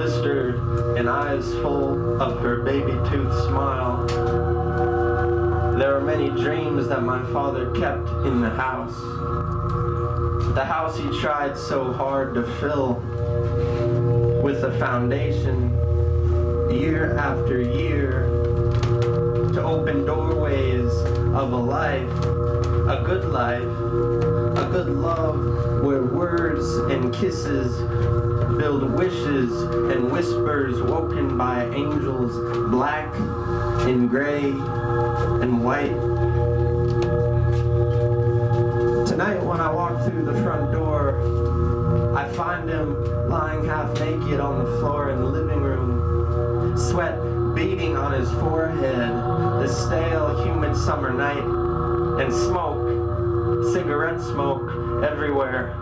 sister and eyes full of her baby tooth smile. There are many dreams that my father kept in the house he tried so hard to fill with a foundation year after year to open doorways of a life, a good love where words and kisses build wishes and whispers woken by angels black and gray and white. Tonight when I walk through the front door, I find him lying half naked on the floor in the living room, sweat beading on his forehead, the stale, humid summer night, and smoke, cigarette smoke everywhere,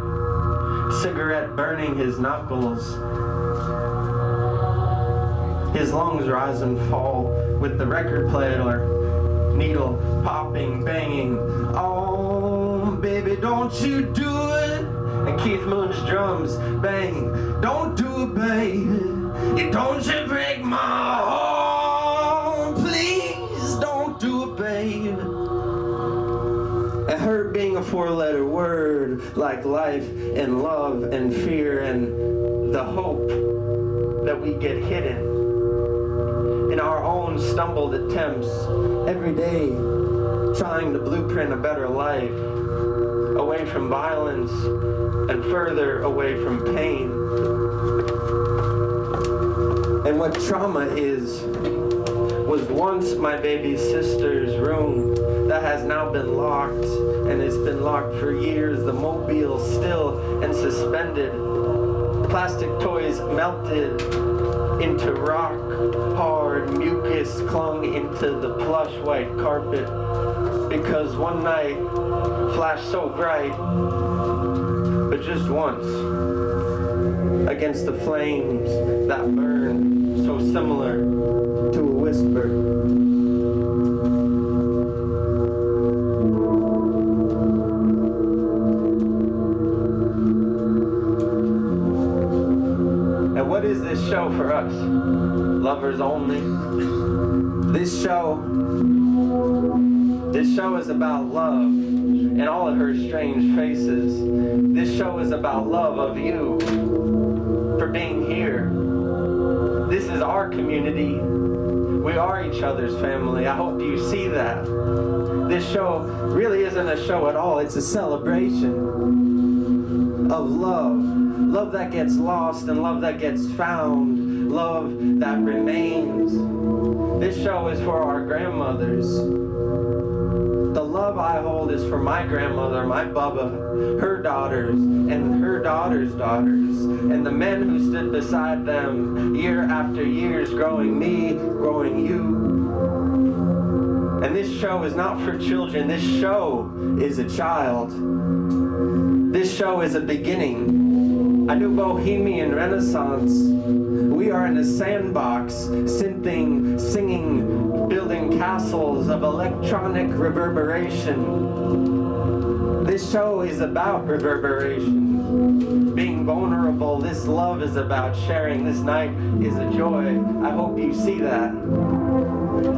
cigarette burning his knuckles. His lungs rise and fall with the record player, needle popping, banging. Oh, baby, don't you do it. And Keith Moon's drums bang. Don't do it, baby. Don't you break my heart. Please don't do it, baby. And her being a four-letter word like life and love and fear and the hope that we get hidden in our own stumbled attempts every day, trying to blueprint a better life, away from violence and further away from pain. And what trauma is, was once my baby sister's room that has now been locked, and it's been locked for years, the mobile still and suspended, plastic toys melted into rock, hard mucus clung into the plush white carpet, because one night flashed so bright, but just once, against the flames that burned so similar to a whisper. What is this show for us? Lovers only? This show is about love and all of her strange faces. This show is about love of you for being here. This is our community. We are each other's family. I hope you see that. This show really isn't a show at all. It's a celebration of love. Love that gets lost and love that gets found. Love that remains. This show is for our grandmothers. The love I hold is for my grandmother, my Bubba, her daughters, and her daughters' daughters, and the men who stood beside them year after years, growing me, growing you. And this show is not for children. This show is a child. This show is a beginning. A new bohemian renaissance. We are in a sandbox, synthing, singing, building castles of electronic reverberation. This show is about reverberation, being vulnerable. This love is about sharing. This night is a joy. I hope you see that.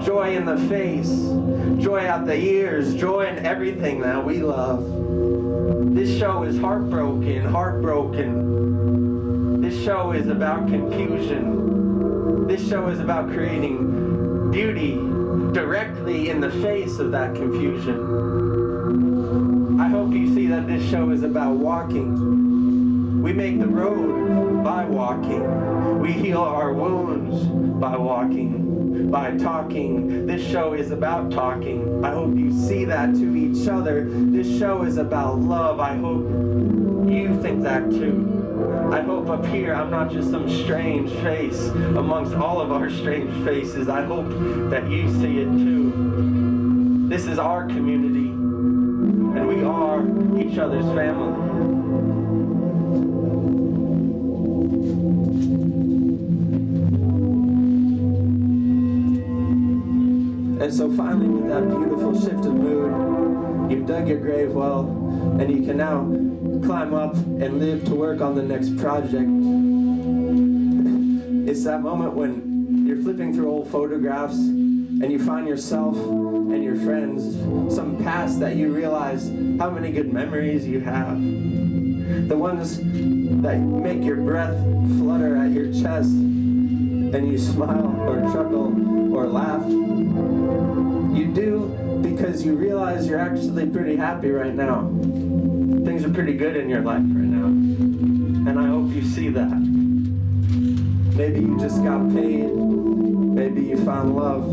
Joy in the face, joy out the ears, joy in everything that we love. This show is heartbroken. This show is about confusion. This show is about creating beauty directly in the face of that confusion. I hope you see that this show is about walking. We make the road by walking. We heal our wounds by walking, by talking. This show is about talking. I hope you see that to each other. This show is about love. I hope you think that too. I hope up here I'm not just some strange face amongst all of our strange faces. I hope that you see it too. This is our community, and we are each other's family. And so finally, with that beautiful shift of mood, you've dug your grave well, and you can now climb up and live to work on the next project. It's that moment when you're flipping through old photographs and you find yourself and your friends, some past that you realize how many good memories you have. The ones that make your breath flutter at your chest and you smile or chuckle or laugh. You do because you realize you're actually pretty happy right now. Things are pretty good in your life right now. And I hope you see that. Maybe you just got paid. Maybe you found love.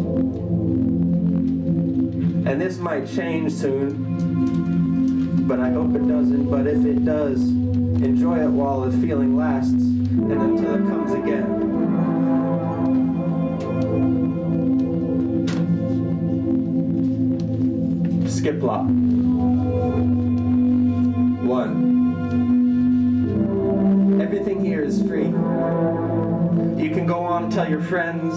And this might change soon, but I hope it doesn't. But if it does, enjoy it while the feeling lasts and until it comes again. Skip lot. 1. Everything here is free. You can go on and tell your friends.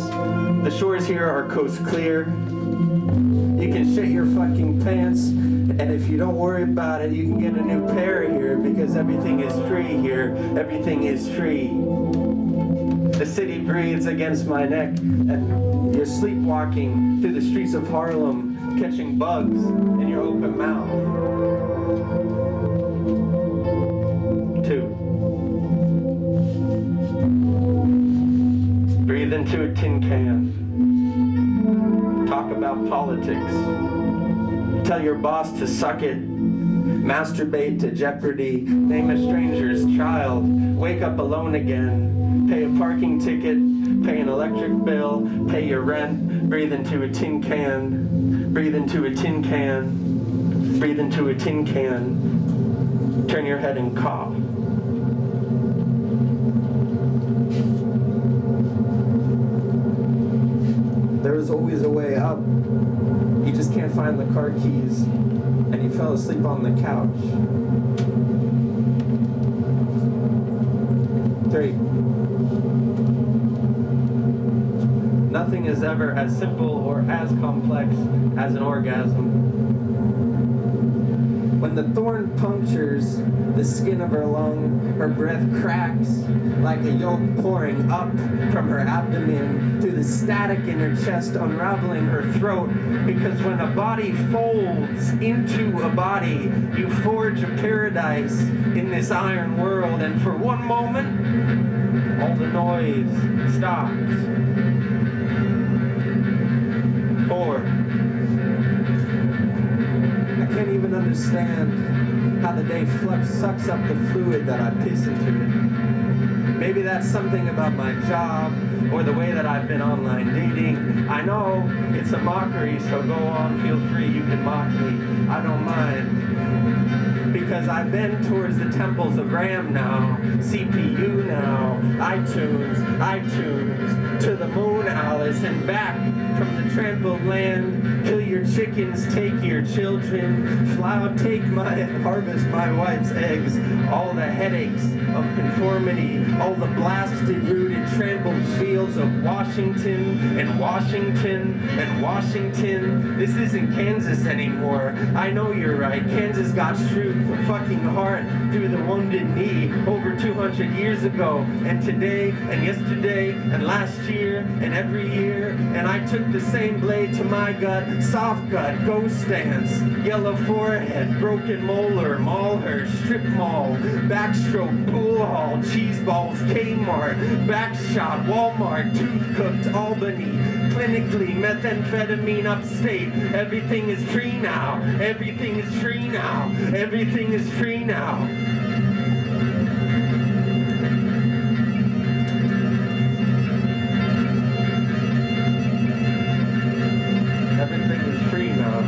The shores here are coast clear. You can shit your fucking pants, and if you don't worry about it, you can get a new pair here because everything is free here. Everything is free. The city breathes against my neck, and you're sleepwalking through the streets of Harlem, catching bugs in your open mouth. 2. Breathe into a tin can. Talk about politics. Tell your boss to suck it. Masturbate to Jeopardy. Name a stranger's child. Wake up alone again. Pay a parking ticket. Pay an electric bill. Pay your rent. Breathe into a tin can. Breathe into a tin can. Breathe into a tin can. Turn your head and cough. There is always a way up. You just can't find the car keys, and you fell asleep on the couch. 3. Nothing is ever as simple or as complex as an orgasm. When the thorn punctures the skin of her lung, her breath cracks like a yolk pouring up from her abdomen through the static in her chest, unraveling her throat. Because when a body folds into a body, you forge a paradise in this iron world. And for one moment, all the noise stops. 4. I can't even understand how the day sucks up the fluid that I piss into it. Maybe that's something about my job or the way that I've been online dating. I know it's a mockery, so go on, feel free, you can mock me. I don't mind. Because I've been towards the temples of RAM now, CPU now, iTunes, to the moon, Alice, and back from the trampled land. Kill your chickens, take your children, flower, take my, harvest my wife's eggs. All the headaches of conformity, all the blasted, rooted, trampled fields of Washington and Washington and Washington. This isn't Kansas anymore. I know you're right. Kansas got truth, the fucking heart through the wounded knee over 200 years ago, and today and yesterday and last year and every year. And I took the same blade to my gut, soft gut, ghost stance, yellow forehead, broken molar, Malheur, strip mall, backstroke, pool hall, cheese balls, Kmart, backshot, Walmart, tooth cooked, Albany, clinically, methamphetamine upstate. Everything is free now. Everything is free now. Everything is free now. Everything is free now.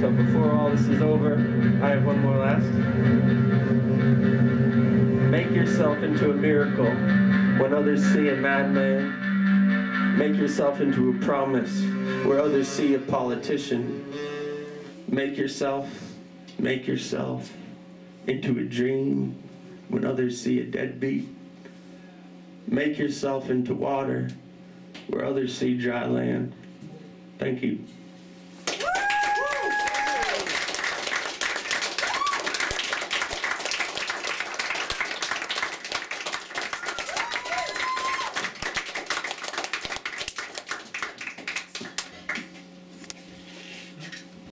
So before all this is over, I have one more last. Make yourself into a miracle when others see a madman. Make yourself into a promise where others see a politician. Make yourself into a dream when others see a deadbeat. Make yourself into water where others see dry land. Thank you.